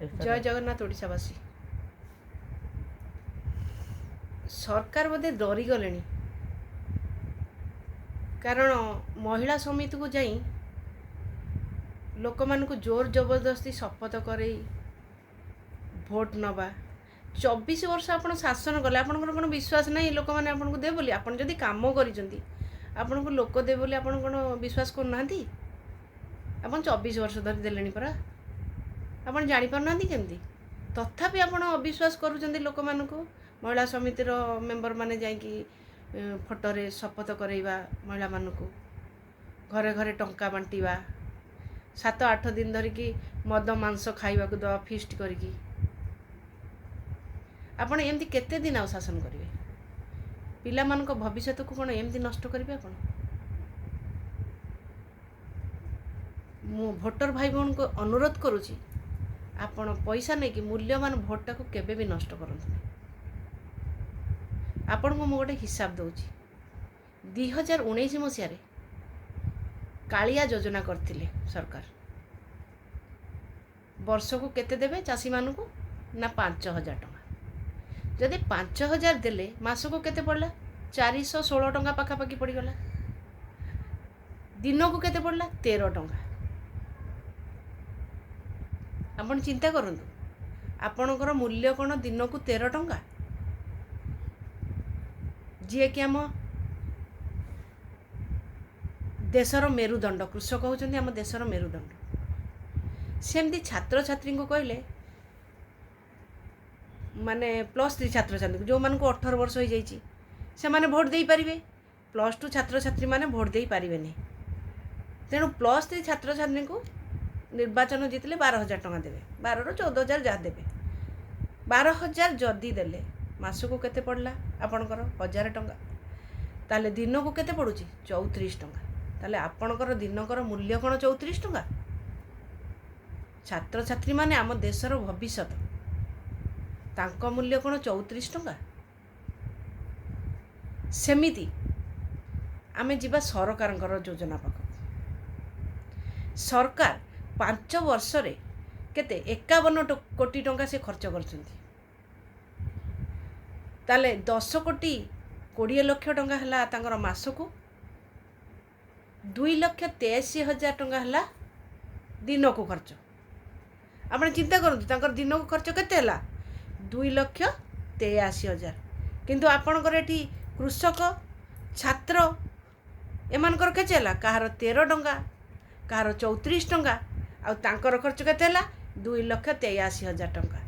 जय जगन्नाथ ओडिशावासी सरकार बोधे डरी गले कारण महिला समिति को जाई लोक मान जोर जबरदस्ती शपथ कर भोट नवा 24 वर्ष आपण शासन कले आपण कौन विश्वास नहीं लोक मैंने आपको दे बोली आप जदि कम कर लोक दे बोली आप विश्वास करना आप 24 वर्ष धरी देले परा आप जापारना केमती तथापि आपण अविश्वास करुँच लोक मानक महिला समितिर मेंबर माने जाइकी फोटोरे शपथ करैबा महिला मानक घरे घरे टंका बांटिबा 7-8 दिन धरिकी मद मांस खाइबा को दवा फिस्ट करिकी आपण एमती केते दिन आ शासन करिवे पिला मानक भविष्य को कोन एमती नष्ट करिवे आपण मु भोटर भाई बहन को अनुरोध करूची आपण पैसा नहीं कि मूल्यवान भोटा को केबे भी नष्ट करंतु आपण को मु गोटे हिसाब दउची 2019 मसिया रे कालिया योजना करथिले सरकार वर्ष को केते देबे चासी मानु को ना 5000 टका जदि 5000 देले मास को केते पड़ला 416 टका पाखापाखी पड़गला दिन को केते पड़ला 13 टका आपण चिंता करंतु आपणकर मूल्य कोन दिन को 13 टका जी कि आम देशर मेरुदंड कृषक होचंदी आम देशर मेरुदंड सेमती छात्र छात्री को कहले माने +3 छात्र छात्री जो मान को 18 वर्ष हो जाइए से माने भोट दे पारिबे +2 छात्र छात्री माने भोट दे पारिबे नहीं तेणु +3 छात्र छात्री को निर्वाचन जीतले 12,000 टका देवे 12 ରୁ 14,000 जहाँ देवे 12,000 जदि देले मास को केते पड़ला आपणकर 1000 टका ताले दिन को केते पड़ुची 34 टका ताले आपणकर दिनकर मूल्य कोन 34 टका छात्र छात्री माने आम देशर भविष्य तांको मूल्य कोन 34 टका सेमिति आमे जीवा सरकारंकर योजना पाक सरकार 5 वर्ष रे केते 51 कोटी टंका से खर्च करछंती ताले 10 कोटी 20 लाख टंका हला तांकर मास को 2,83,000 टंका हला दिन को खर्च आपण चिंता करंतु तांकर दिन को खर्च केते हला 2,83,000 किंतु आपणकर एठी कृषक छात्र एमानकर केते हला कहार 13 टंका कहार 34 टंका आ तांकर खर्च केते हला 2,83,000 टंका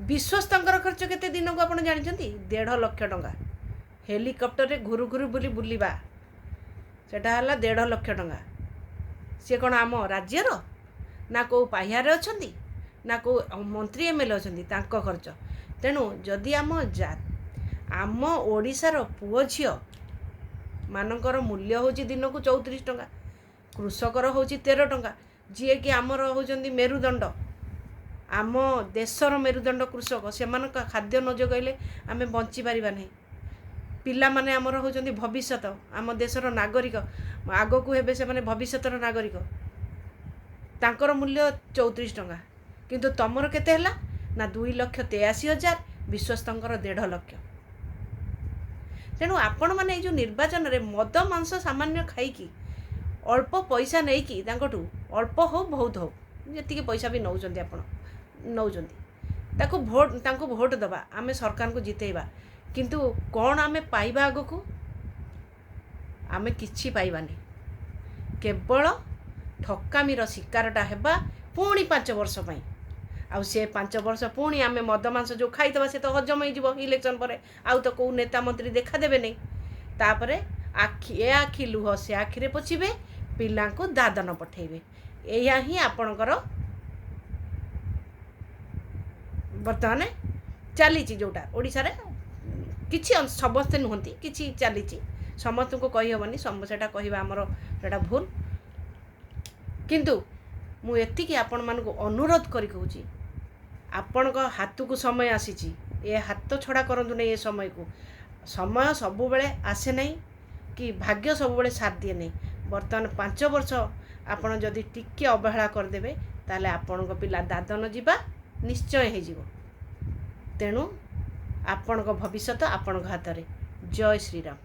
विश्वस्तर खर्च केते दिन को आपण जानिछंती 1.5 लाख टंका हेलिकॉप्टर रे घुरु घुरु बुली बुलिबा सेटा हला 1.5 लाख टंका से कोन आम राज्यर ना को पाहियारे अछंती ना को मंत्री एमएलए अछंती तांको खर्च तेणु जदि आम ओडिशार पुओ झियो मानकर मूल्य होची दिन को 34 टंका कृषकर होची 13 टंका जी कि आमर होचंदी मेरुदंड आम देशर मेरुदंड कृषक से खाद्य न जोगाइले आमे बंची पारिबा नहीं पिला माने आमर होचंदी भविष्यत आम देशर नागरिक आगो को हेबे से माने भविष्यतर नागरिक तांकर मूल्य 34 टंका किंतु तमर केते हला ना 2,83,000 विश्वस्तर 1.5 लाख तेणु आपण माने जो निर्वाचन रे मद मांस सामान्य खाइकी अल्प पैसा नहीं कि अल्प हो बहुत हो जी पैसा भी नौचंदी आपण नौचंदी ताको भोट दबा आमे सरकार को जितेबा किंतु कौन आमे पाइबा आगो को आमे किछि पाइबानी केवल ठकामीर शिकारटा हेबा पुणी 5 वर्ष पई आ से 5 वर्ष पुणी आमे मद मांस जो खाइदबा से तो हजम हो इलेक्शन पर आउ तो को नेता मंत्री देखा देबे नहीं तापरे आखि लुह से आखिरे पोछिबे पिला को दादन पठेबे एया ही आपणकर बर्तमान चली जोटा ओडिशा रे किछि समस्ते नुहंती किछि चली समस्त को कही हेबनी सेटा कहवा आमर सेटा भूल किंतु मु एतिकी आपण मानक अनुरोध करी कहूची आपण हाथ को समय आसीची ए हाथ छड़ा करंतु नहीं ए समय सब बेले आसे नहीं कि भाग्य सब बेले साथ दिए नहीं बर्तमान 5 वर्ष आपण जदि टिके अवहेला करदेबे ताले आपण पिला दादन जीवा ନିଶ୍ଚୟ ହେଇଯିବ। ତେଣୁ ଆପଣଙ୍କ ଭବିଷ୍ୟତ ଆପଣଙ୍କ ହାତରେ। ଜୟ ଶ୍ରୀରାମ।